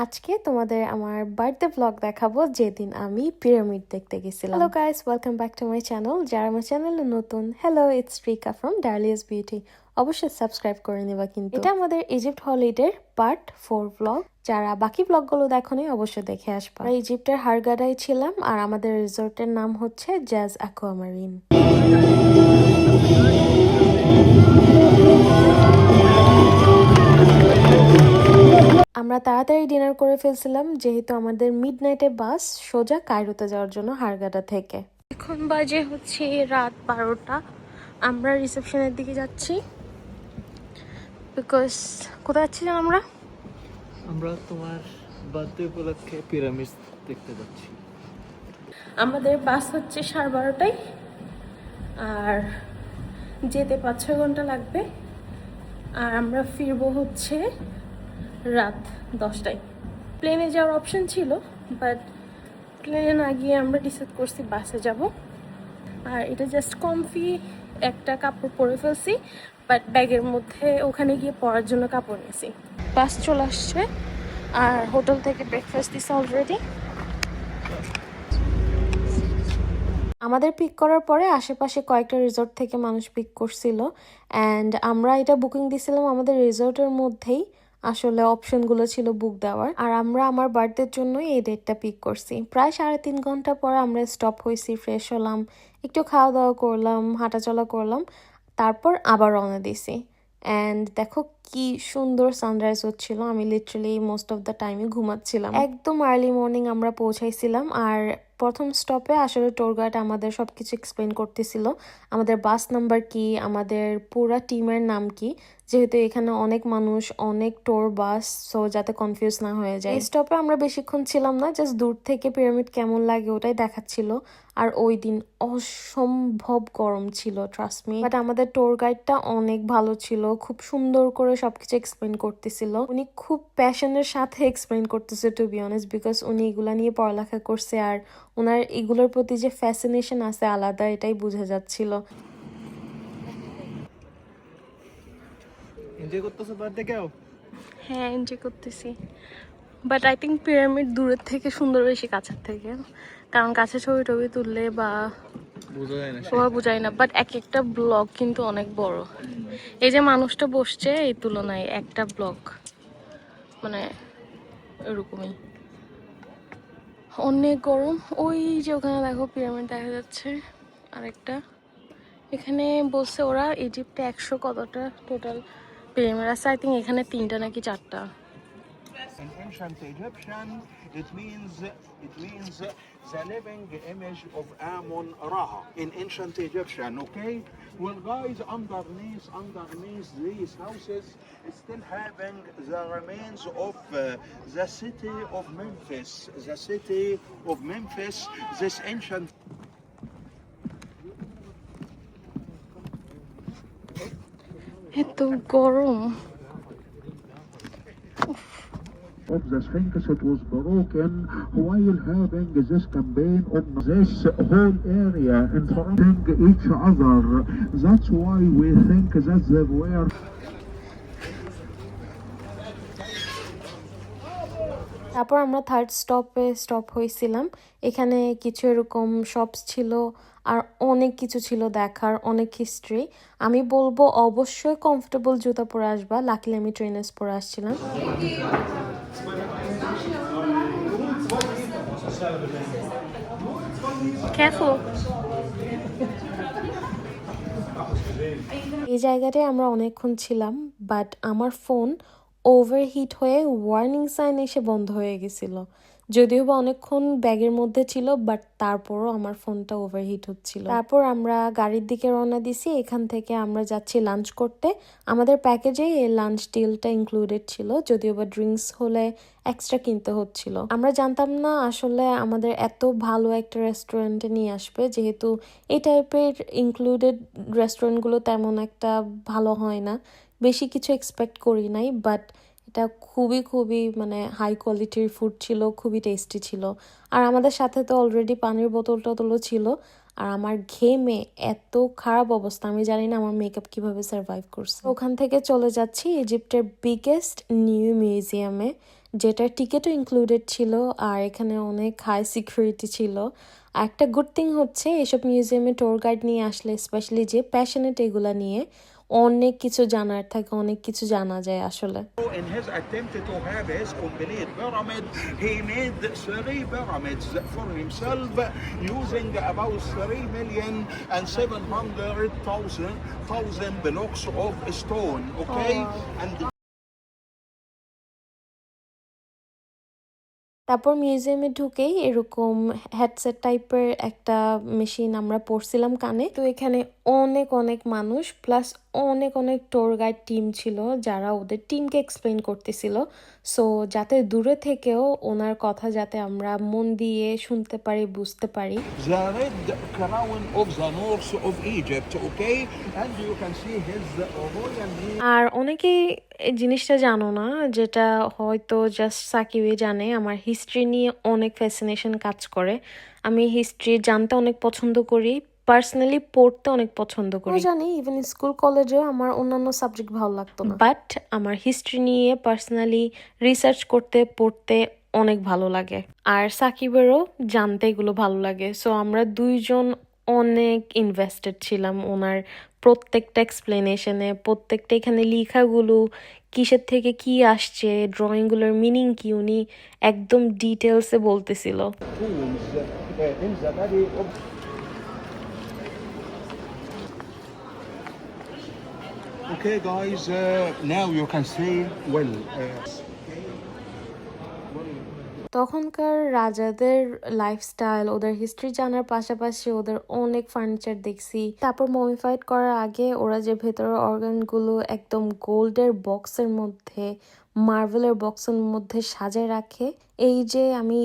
আজকে তোমাদের আমার বার্থডে ব্লগ দেখাবো যেদিন আমি পিরামিড দেখতে গেছিলাম। Hello guys, welcome back to my channel. যারা আমার চ্যানেলে নতুন, hello, it's Rika from ডার্লিয়াস beauty. অবশ্যই সাবস্ক্রাইব করে নেবা কিন্তু। এটা আমাদের ইজিপ্ট হলিডের পার্ট 4 ব্লগ। যারা বাকি ব্লগগুলো দেখোনি অবশ্যই দেখে আসবা। আমরা ইজিপ্টের হারগাডায় ছিলাম আর আমাদের রিসোর্টের নাম হচ্ছে জ্যাজ অ্যাকোয়ামারিন। আমরা তাড়াতাড়ি ডিনার করে ফেলছিলাম যেহেতু আমাদের মিডনাইটে বাস সোজা কায়রোতে যাওয়ার জন্য হারগাডা থেকে। এখন বাজে হচ্ছে রাত 12টা। আমরা রিসেপশনের দিকে যাচ্ছি বিকজ কোথায় যাচ্ছিলাম আমরা তোমার বার্থডে উপলক্ষে পিরামিড দেখতে যাচ্ছি। আমাদের বাস হচ্ছে 12:30টায় আর যেতে 5-6 ঘন্টা লাগবে আর আমরা ফিরবো হচ্ছে রাত 10টায়। প্লেনে যাওয়ার অপশন ছিল বাট প্লেনে না গিয়ে আমরা ডিসাইড করছি বাসে যাব। আর এটা জাস্ট কমফি একটা কাপড় পরে ফেলছি বাট ব্যাগের মধ্যে ওখানে গিয়ে পরার জন্য কাপড় নিয়েছি। বাস চলে আসছে আর হোটেল থেকে ব্রেকফাস্ট দিচ্ছে অলরেডি। আমাদের পিক করার পরে আশেপাশে কয়েকটা রিসোর্ট থেকে মানুষ পিক করছিল অ্যান্ড আমরা এটা বুকিং দিছিলাম আমাদের রিসোর্টের মধ্যেই। আসলে অপশনগুলো ছিল বুক দেওয়ার আর আমরা আমার বার্থডের জন্যই এই ডেটটা পিক করছি। প্রায় 3.5 ঘন্টা পরে আমরা স্টপ হয়েছি, ফ্রেশ হলাম, একটু খাওয়া দাওয়া করলাম, হাঁটাচলা করলাম, তারপর আবার রওনা দিছি। অ্যান্ড দেখো কি সুন্দর সানরাইজ হচ্ছিল। আমি লিটারালি মোস্ট অফ দ্য টাইমে ঘুমাচ্ছিলাম। একদম আর্লি মর্নিং আমরা পৌঁছাইছিলাম আর প্রথম স্টপে আসলে ট্যুর গাইড আমাদের সবকিছু এক্সপ্লেন করতেছিল, আমাদের বাস নাম্বার কি, আমাদের পুরা টিমের নাম কি, যেহেতু এখানে অনেক মানুষ, অনেক ট্যুর বাস, সো যাতে কনফিউজ না হয়ে যায়। এই স্টপে আমরা বেশিক্ষণ ছিলাম না, জাস্ট দূর থেকে পিরামিড কেমন লাগে ওটাই দেখাচ্ছিল। আর ওই দিন অসম্ভব গরম ছিল, ট্রাস্ট মি। বাট আমাদের ট্যুর গাইডটা অনেক ভালো ছিল, খুব সুন্দর করে সবকিছু এক্সপ্লেন করতেছিল। উনি খুব প্যাশনের সাথে এক্সপ্লেন করতেছে টু বি অনেস্ট, বিকজ উনি এগুলা নিয়ে পড়ালেখা করছে আর ওনার এগুলোর প্রতি যে ফ্যাসিনেশন আছে আলাদা, এটাই বোঝা যাচ্ছিল। এনজয় করতেছো বার্থডে কেউ? হ্যাঁ, এনজয় করতেছি। বাট আই থিঙ্ক পিরামিড দূরের থেকে সুন্দর বেশি কাছের থেকে, কারণ কাছে ছবি টবি তুললে বা বোঝা যায় না, বোঝাই না। বাট এক একটা ব্লক কিন্তু অনেক বড়। এই যে মানুষটা বসছে এই তুলনায় একটা ব্লক মানে এরকমই। অনেক গরম। ওই যে ওখানে দেখো পিরামিড দেখা যাচ্ছে আরেকটা। এখানে বলছে ওরা ইজিপ্টে 100 কতটা টোটাল পিরামিড আছে। আই থিঙ্ক এখানে 3টা নাকি 4টা। In ancient Egyptian, it means the living image of Amun-Ra in ancient Egyptian. Okay, well, guys, underneath these houses, still having the remains of the city of Memphis. The city of Memphis, this ancient. এত গরম। Of the Sphinx, it was broken while having this campaign on this whole area interrupting each other. That's why we think that they were. তারপর আমরা third stop হয়েছিলাম। এখানে কিছু এরকম shops ছিল আর অনেক কিছু ছিল দেখার, অনেক হিস্ট্রি। আমি বলবো অবশ্যই কমফোর্টেবল জুতা পরে আসবা। লাকিলি আমি ট্রেনার্স পরে আসছিলাম। এই জায়গাটায় আমরা অনেকক্ষণ ছিলাম বাট আমার ফোন ওভারহিট হয়ে ওয়ার্নিং সাইন এসে বন্ধ হয়ে গেছিল। যদিও বা অনেকক্ষণ ব্যাগের মধ্যে ছিল বাট তারপরও আমার ফোনটা ওভারহিট হচ্ছিল। তারপর আমরা গাড়ির দিকে রওনা দিছি। এখান থেকে আমরা যাচ্ছি লাঞ্চ করতে। আমাদের প্যাকেজে এই লাঞ্চ ডিলটা ইনক্লুডেড ছিল, যদিও বা ড্রিঙ্কস হলে এক্সট্রা কিনতে হচ্ছিল। আমরা জানতাম না আসলে আমাদের এত ভালো একটা রেস্টুরেন্টে নিয়ে আসবে, যেহেতু এই টাইপের ইনক্লুডেড রেস্টুরেন্টগুলো তেমন একটা ভালো হয় না। বেশি কিছু এক্সপেক্ট করি নাই বাট এটা খুবই মানে হাই কোয়ালিটির ফুড ছিল, খুবই টেস্টি ছিল। আর আমাদের সাথে তো অলরেডি পানির বোতল টোতলও ছিল। আর আমার ঘেমে এত খারাপ অবস্থা, আমি জানি না আমার মেকআপ কিভাবে সার্ভাইভ করছে। ওখান থেকে চলে যাচ্ছি ইজিপ্টের বিগেস্ট নিউ মিউজিয়ামে, যেটার টিকিটও ইনক্লুডেড ছিল আর এখানে অনেক হাই সিকিউরিটি ছিল। আর একটা গুড থিং হচ্ছে এসব মিউজিয়ামে ট্যুর গাইড নিয়ে আসলে স্পেশালি যে প্যাশনেট এগুলা নিয়ে অনেক কিছু জানার থাকে, অনেক কিছু জানা যায় আসলে। In his attempt to have his complete pyramid, he made 3 pyramids for himself using about 3,700,000 blocks of stone. Okay, and তারপর মিউজিয়ামে ঢুকেই এরকম হেডসেট টাইপের একটা মেশিন আমরা পড়ছিলাম কানে। তো এখানে অনেক অনেক মানুষ প্লাস অনেক অনেক ট্যুর গাইড টিম ছিল যারা ওদের টিমকে এক্সপ্লেন করতেছিল, সো যাতে দূরে থেকেও ওনার কথা যাতে আমরা মন দিয়ে শুনতে পারি, বুঝতে পারি। the red crown of the north of Egypt. Okay, and you can see his royal name. আর অনেকেই এই জিনিসটা জানো না, যেটা হয়তো জাস্ট সাকিবই জানে, আমার হিস্ট্রি নিয়ে অনেক ফ্যাসিনেশন কাজ করে। আমি হিস্ট্রি জানতে অনেক পছন্দ করি, পার্সোনালি পড়তে অনেক পছন্দ করি। জানি ইভেন স্কুল কলেজেও আমার অন্যান্য সাবজেক্ট ভালো লাগতো না, বাট আমার হিস্ট্রি নিয়ে পার্সোনালি রিসার্চ করতে পড়তে অনেক ভালো লাগে। আর সাকিবেরও জানতে এগুলো ভালো লাগে, সো আমরা দুইজন অনেক ইনভেস্টেড ছিলাম ওনার প্রত্যেকটা এক্সপ্লেনেশনে, প্রত্যেকটা এখানে লেখাগুলো কিসের থেকে কি আসছে, ড্রয়িংগুলোর মিনিং কি, উনি একদম ডিটেলসে বলতেছিল। Tombs in the valley of. Okay, guys, now you can see well. তখনকার রাজাদের লাইফস্টাইল, ওদের হিস্ট্রি জানার পাশাপাশি ওদের অনেক ফার্নিচার দেখছি। তারপর মমিফাইড করার আগে ওরা যে ভেতরের অর্গানগুলো একদম গোল্ডের বক্সের মধ্যে, মার্বেলের বক্সের মধ্যে সাজায় রাখে, এই যে আমি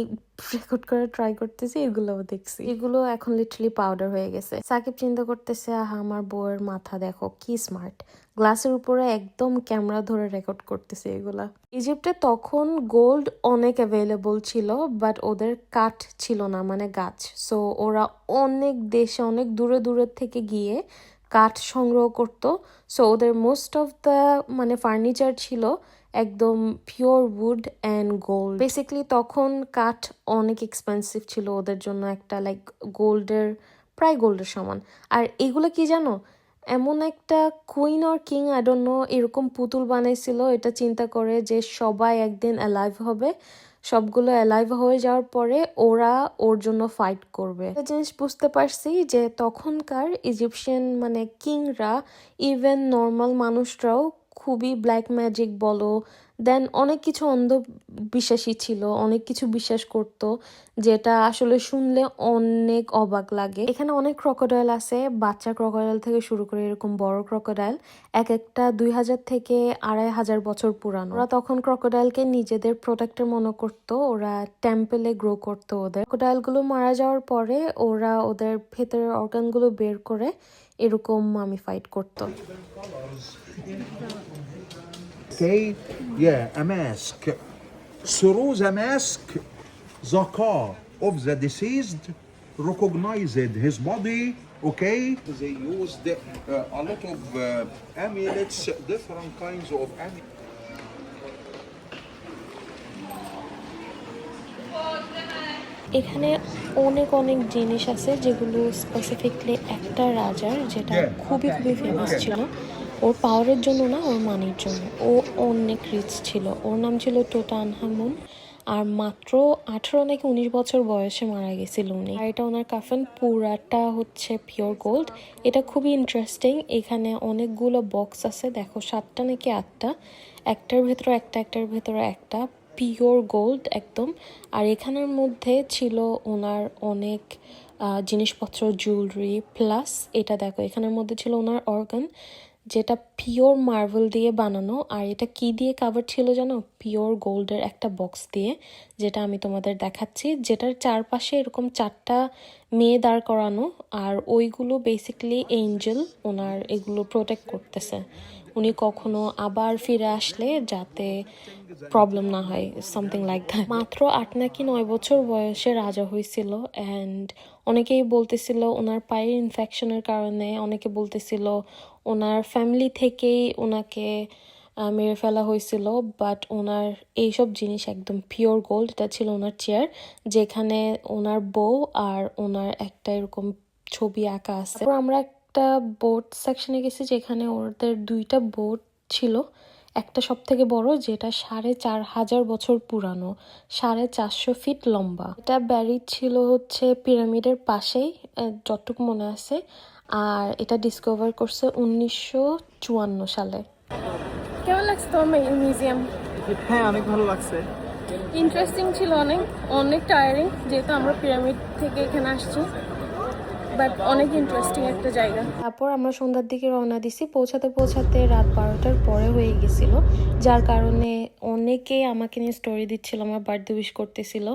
রেকর্ড করে ট্রাই করতেছি, এগুলোও দেখছি। এগুলো এখন লিটারালি পাউডার হয়ে গেছে। সাকিব চিন্তা করতেছে, আহা আমার বউয়ের মাথা দেখো কি স্মার্ট, গ্লাসের উপরে একদম ক্যামেরা ধরে রেকর্ড করতেছে এগুলা। ইজিপ্টে তখন গোল্ড অনেক অ্যাভেলেবল ছিল, বাট ওদের কাঠ ছিল না, মানে গাছ। সো ওরা অনেক দেশে অনেক দূরে দূরের থেকে গিয়ে কাঠ সংগ্রহ করতো। সো ওদের মোস্ট অফ দ্য মানে ফার্নিচার ছিল একদম pure wood and gold. Basically তখন কাঠ অনেক এক্সপেন্সিভ ছিল ওদের জন্য, একটা লাইক গোল্ডের, প্রায় গোল্ডের সমান। আর এগুলো কি জানো, এমন একটা queen or king I don't know এরকম পুতুল বানাইছিল, এটা চিন্তা করে যে সবাই একদিন অ্যালাইভ হবে, সবগুলো অ্যালাইভ হয়ে যাওয়ার পরে ওরা ওর জন্য ফাইট করবে। একটা জিনিস বুঝতে পারছি যে তখনকার ইজিপশিয়ান মানে কিংরা, ইভেন নর্মাল মানুষরাও খুবই ব্ল্যাক ম্যাজিক বলো, দেন অনেক কিছু অন্ধবিশ্বাসী ছিল, অনেক কিছু বিশ্বাস করতো যেটা আসলে শুনলে অনেক অবাক লাগে। এখানে অনেক ক্রকোডাইল আছে, বাচ্চা ক্রকোডাইল থেকে শুরু করে এরকম বড় ক্রকোডাইল, এক একটা 2000 থেকে 2500 বছর পুরানো। ওরা তখন ক্রকোডাইলকে নিজেদের প্রোটেক্টর মনে করতো, ওরা টেম্পেলে গ্রো করতো। ওদের ক্রকোডাইলগুলো মারা যাওয়ার পরে ওরা ওদের ভেতরের অর্গানগুলো বের করে এরকম মামিফাইড করতো। Okay, yeah, a mask. Through the mask, the car of the deceased recognized his body. Okay, they used a lot of amulets, different kinds of amulets. এখানে অনেক অনেক জিনিস আছে যেগুলো স্পেসিফিকলি একটা রাজার, যেটা খুবই খুবই ফেমাস ছিল, ওর পাওয়ারের জন্য না, ওর মানির জন্য। ও অনেক রিচ ছিল, ওর নাম ছিল টুটানহামুন, আর মাত্র 18 নাকি 19 বছর বয়সে মারা গেছিল উনি। আর এটা ওনার কাফন, পুরাটা হচ্ছে পিওর গোল্ড। এটা খুবই ইন্টারেস্টিং, এখানে অনেকগুলো বক্স আছে, দেখো 7টা নাকি 8টা, একটার ভেতরে একটা, একটার ভেতরে একটা, পিওর গোল্ড একদম। আর এখানের মধ্যে ছিল ওনার অনেক জিনিসপত্র, জুয়েলারি, প্লাস এটা দেখো এখানের মধ্যে ছিল ওনার অর্গান, যেটা পিওর মার্বেল দিয়ে বানানো। আর এটা কি দিয়ে কাভার ছিল জানো, পিওর গোল্ডের একটা বক্স দিয়ে, যেটা আমি তোমাদের দেখাচ্ছি, যেটার চারপাশে এরকম 4টা মেয়ে দাঁড় করানো, আর ওইগুলো বেসিক্যালি এঞ্জেল, ওনার এগুলো প্রোটেক্ট করতেছে, উনি কখনো আবার ফিরে আসলে যাতে প্রবলেম না হয়, সামথিং লাইক দ্যাট। মাত্র 8 নাকি 9 বছর বয়সে রাজা হয়েছিল। অ্যান্ড অনেকেই বলতেছিল ওনার পায়ের ইনফেকশনের কারণে, অনেকে বলতেছিল ওনার ফ্যামিলি থেকেই ওনাকে মেরে ফেলা হয়েছিল, বাট ওনার এইসব জিনিস একদম পিওর গোল্ড। এটা ছিল ওনার চেয়ার, যেখানে ওনার বউ আর ওনার একটা এরকম ছবি আঁকা আছে। তারপর আমরা একটা বোট সেকশনে গেছি, যেখানে ওদের 2টা বোট ছিল। একটা সব থেকে বড়, যেটা 4,500 বছর পুরানো, 450 ফিট লম্বা। এটা ব্যারিড ছিল হচ্ছে পিরামিডের পাশেই, যতটুকু মনে আছে। আর এটা ডিসকভার করছে 1954 সালে। কেমন লাগছে তোমার মিউজিয়াম? হ্যাঁ, অনেক ভালো লাগছে। ইন্টারেস্টিং ছিল, অনেক অনেক টায়ারিং, যেহেতু আমরা পিরামিড থেকে এখানে আসছি, বাট অনেক ইন্টারেস্টিং একটা জায়গা। তারপর আমরা সন্ধ্যার দিকে রওনা দিছি। পৌঁছাতে পৌঁছাতে রাত 12টার পরে হয়ে গেছিল, যার কারণে অনেকে আমাকে নিয়ে স্টোরি দিচ্ছিল, আমার বার্থডে উইশ করতেছিল।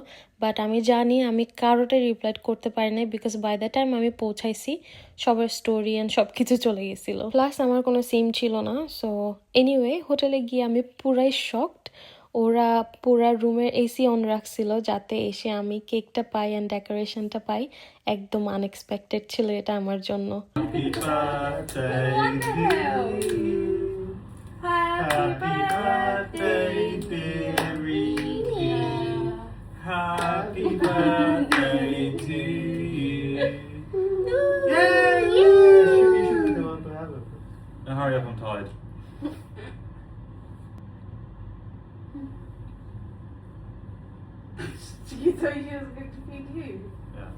বাট আমি জানি আমি কারোটাই রিপ্লাই করতে পারি নাই, বিকজ বাই দ্য টাইম আমি পৌঁছাইছি সবার স্টোরি অ্যান্ড সব কিছু চলে গেছিলো। প্লাস আমার কোনো সিম ছিল না। সো এনিওয়ে, হোটেলে গিয়ে আমি পুরাই শকড। ওরা পুরা রুমের এসি অন রাখছিল, যাতে এসে আমি কেকটা পাই অ্যান্ড ডেকোরেশনটা পাই। একদম আনএক্সপেক্টেড ছিল এটা আমার জন্য। Happy birthday to you. Happy birthday, dear Ricky. Happy birthday to you. Yay! You should be the one to have it. Now hurry up, I'm tired. You thought she was going to feed you? Yeah.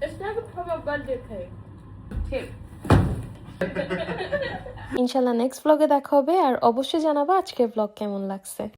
It's not a proper birthday cake. Tip. ইনশাল্লাহ next ব্লগে দেখা হবে, আর অবশ্যই জানাবো আজকের blog কেমন লাগছে।